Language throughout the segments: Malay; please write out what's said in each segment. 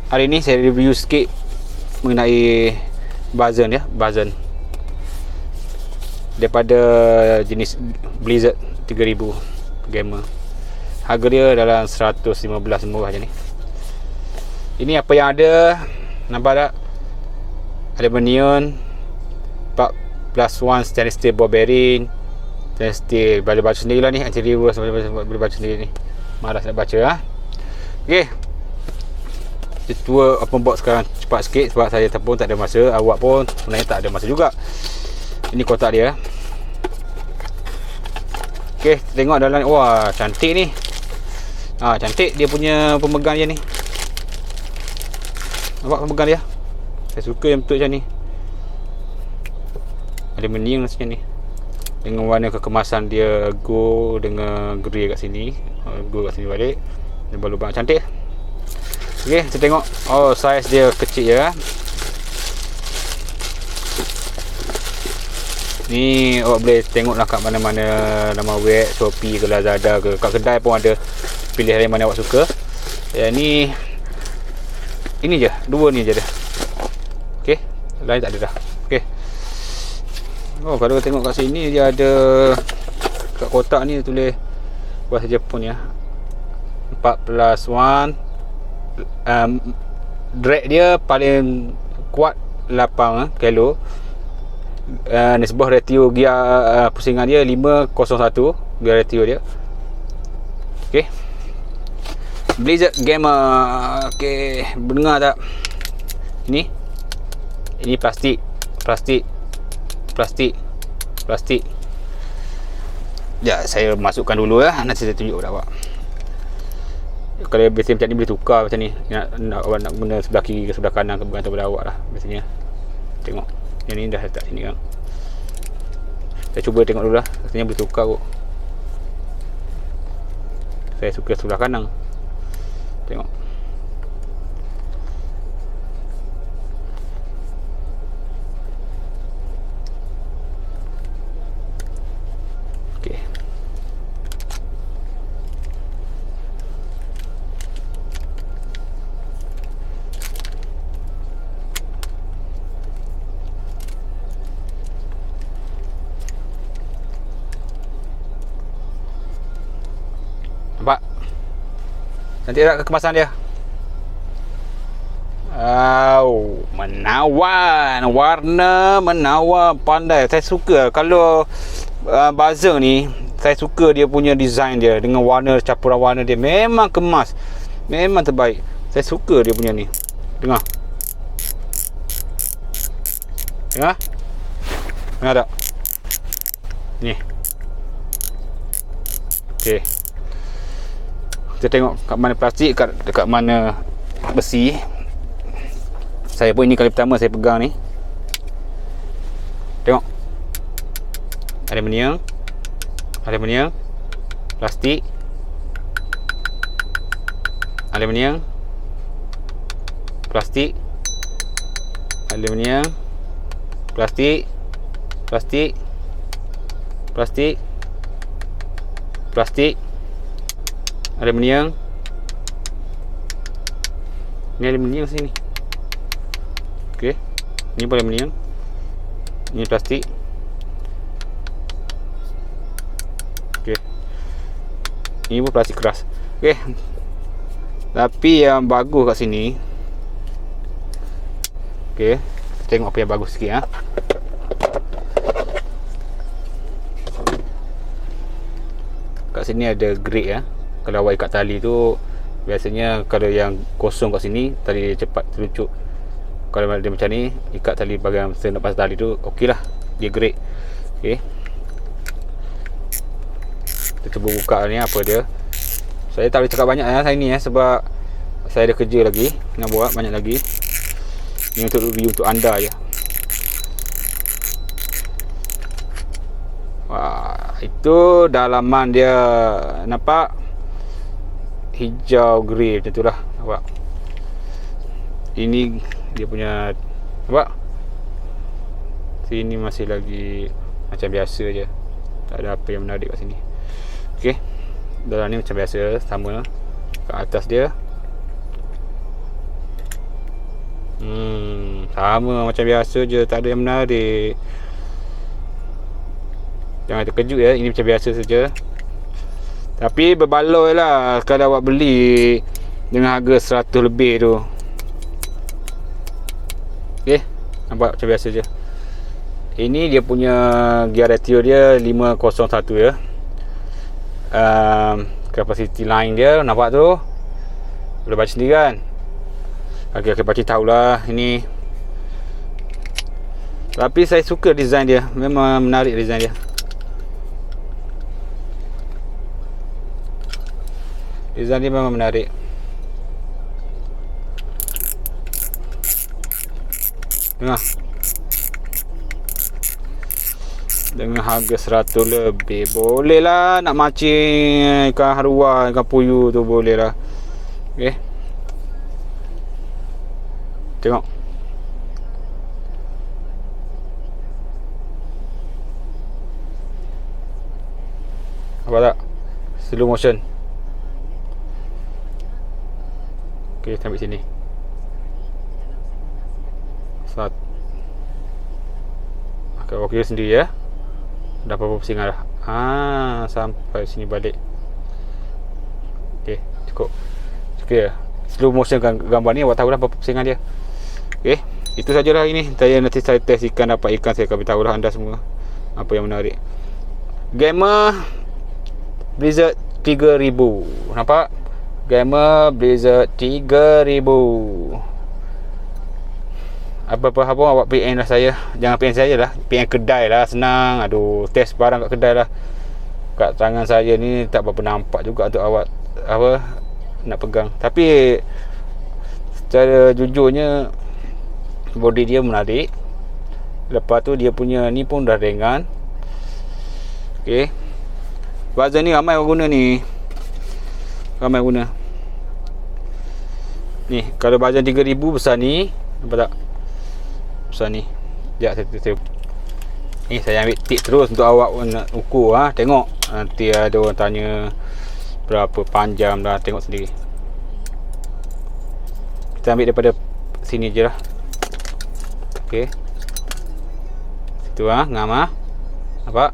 Hari ni saya review sikit mengenai Bazen ya, Bazen daripada jenis Blizzard 3000 gamer. Harga dia dalam 115 murah je ni. Ini apa yang ada, nampak tak? Aluminium 4+1 stainless steel ball bearing, stainless steel. Boleh baca sendiri lah ni, anti reverse, boleh baca sendiri ni. Malas nak baca lah. Okay, kita tua open box sekarang cepat sikit sebab saya pun tak ada masa. Awak pun sebenarnya tak ada masa juga. Ini kotak dia. Okay, tengok dalam. Wah, cantik ni. Cantik dia punya pemegang dia ni. Nampak pemegang dia? Saya suka yang bentuk macam ni. Aluminium rasanya ni. Dengan warna kekemasan dia gold dengan grey kat sini. Gold kat sini balik. Lubang-lubang cantik. Okey, kita tengok. Oh, saiz dia kecil je. Ni awak boleh tengoklah kat mana-mana, nama web, Shopee ke Lazada ke, kat kedai pun ada pilihan yang mana awak suka. Ni ini je, dua ni je dah. Okey, lain tak ada dah. Okey. Oh, kalau tengok kat sini dia ada kat kotak ni tulis bahasa Jepun ya. 4+1. Drag dia paling kuat 8 kilo. Nisbah ratio gear pusingan dia 501 gear ratio dia. Okey. Blizzard Gamer. Okey, dengar tak? Ini plastik. Ya, saya masukkan dulu lah. Nanti saya tunjuk pada awak. Kalau biasanya macam ni boleh tukar macam ni. Awak nak guna sebelah kiri ke sebelah kanan ke, bergantung pada awak lah biasanya. Tengok. Yang ni dah letak sini kan. Saya cuba tengok dulu lah. Rasanya boleh tukar kot. Saya suka sebelah kanan. Tengok. Okey. Nampak? Cantik tak kekemasan dia? Menawan. Warna menawan, pandai. Saya suka kalau Bazen ni, saya suka dia punya design dia dengan warna, campuran warna dia memang kemas. Memang terbaik. Saya suka dia punya ni. Dengar. Dengar tak? Ni. Okey. Kita tengok kat mana plastik, dekat mana besi. Saya pun ini kali pertama saya pegang ni. Tengok. Aluminium, plastik, aluminium, plastik, aluminium, plastik, aluminium. Ni aluminium sini. Okey. Ni pun aluminium. Ni plastik. Okey. Ni pun plastik keras. Okey. Tapi yang bagus kat sini. Okey. Tengok apa yang bagus sikit ha. Kat sini ada grade ya. Kalau awak ikat tali tu, biasanya kalau yang kosong kat sini, tali dia cepat terluncur. Kalau dia macam ni, ikat tali bahagian nak pasang tali tu, okey lah, dia grade. Okey. Kita cuba buka ni apa dia. Saya tak boleh cakap banyak ya hari ni ya, sebab saya ada kerja lagi nak buat banyak lagi. Ni untuk review untuk anda je. Wah, itu dalaman dia nampak hijau grey macam tu lah. Nampak? Ini dia punya, nampak? Sini masih lagi macam biasa je. Tak ada apa yang menarik kat sini. Okey. Dalam ni macam biasa, sama. Kat atas dia Sama macam biasa je, tak ada yang menarik. Jangan terkejut ya, ini macam biasa saja. Tapi berbaloi lah kalau awak beli dengan harga 100 lebih tu. Okay, nampak macam biasa je. Ini dia punya gear ratio dia 501 ya. Capacity line dia nampak tu. Boleh baca sendiri kan. Okay, baca tahulah ini. Tapi saya suka design dia, memang menarik design dia. Design dia memang menarik. Tengah. Dengan harga 100 lebih, boleh lah nak mancing ikan haruah, ikan puyuh tu boleh lah. Okay, tengok. Apa tak? Slow motion. Okay, kita ambil sini. Okay, okey sendiri ya. Dah berapa pusingan dah? Sampai sini balik. Okay, cukup. Okay, slow motion gambar ni awak tahu dah berapa pusingan dia. Okay, itu sajalah ini. Nanti saya test ikan, dapat ikan saya akan beritahu lah anda semua apa yang menarik. Gamer Blizzard 3000. Nampak? Gamer Blizzard 3000. Apa-apa pun awak PM lah saya. Jangan PM saya lah, PM kedai lah, senang. Aduh, test barang kat kedai lah. Kat tangan saya ni tak berapa nampak juga untuk awak apa nak pegang. Tapi secara jujurnya body dia menarik. Lepas tu dia punya ni pun dah ringan. Okay, buzzer ni ramai orang guna ni. Ramai guna ni. Kalau buzzer 3000 besar ni, nampak tak? Besar ni. Sekejap saya ni saya ambil tip terus untuk awak nak ukur tengok. Nanti ada orang tanya berapa panjang dah, tengok sendiri. Kita ambil daripada sini je lah. Okey, situ ngam nampak?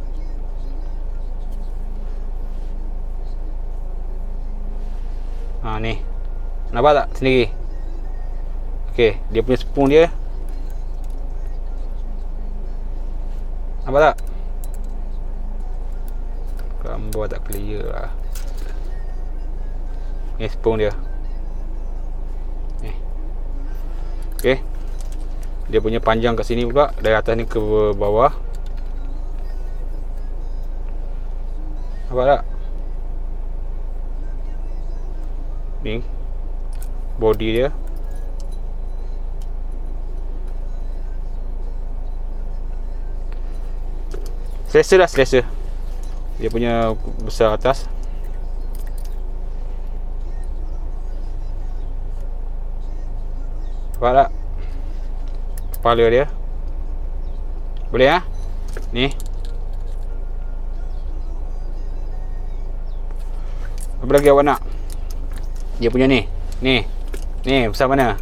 Ni nampak tak sendiri? Okey, dia punya spoon dia nampak tak? Gambar tak clear lah. Ni spoon dia ni. Okey, dia punya panjang kat sini pula, dari atas ni ke bawah. Nampak tak? Ni body dia. Selesa lah, selesa. Dia punya besar atas. Nampak tak? Kepala dia. Boleh ni. Apa lagi awak nak? Dia punya ni besar mana?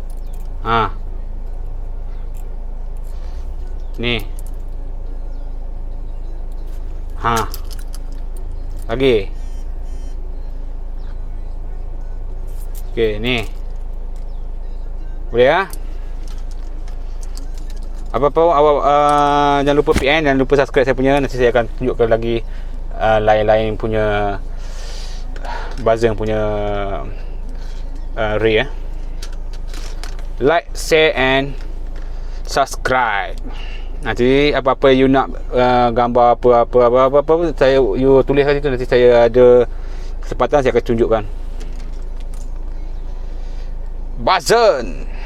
Ni lagi. Okey, ni boleh apa-apa awak jangan lupa PM, jangan lupa subscribe saya punya. Nanti saya akan tunjukkan lagi lain-lain punya buzzer punya ray. Like, share and subscribe. Nanti apa-apa you nak gambar apa-apa saya you tulis kat situ. Nanti saya ada kesempatan saya akan tunjukkan. Buzzer